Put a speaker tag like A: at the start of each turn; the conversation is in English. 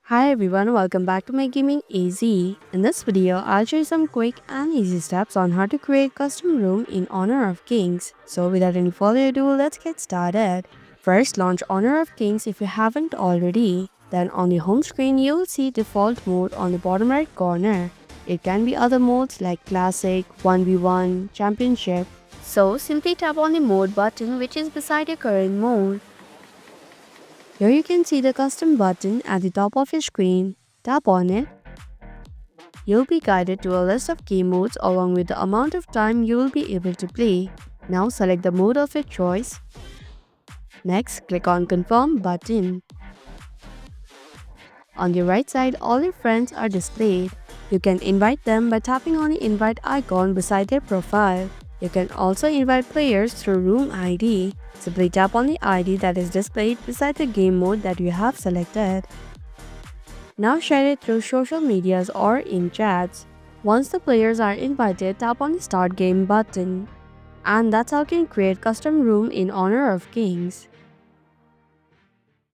A: Hi everyone, welcome back to my Gaming Easy. In this video, I'll show you some quick and easy steps on how to create custom room in Honor of Kings. So without any further ado, let's get started. First, launch Honor of Kings if you haven't already. Then on the home screen, you'll see default mode on the bottom right corner. It can be other modes like Classic, 1v1, Championship. So simply tap on the mode button which is beside your current mode. Here you can see the custom button at the top of your screen. Tap on it. You'll be guided to a list of game modes along with the amount of time you will be able to play. Now select the mode of your choice. Next, click on Confirm button. On the right side, all your friends are displayed. You can invite them by tapping on the invite icon beside their profile. You can also invite players through Room ID. Simply tap on the ID that is displayed beside the game mode that you have selected. Now share it through social medias or in chats. Once the players are invited, tap on the Start Game button. And that's how you can create custom room in Honor of Kings.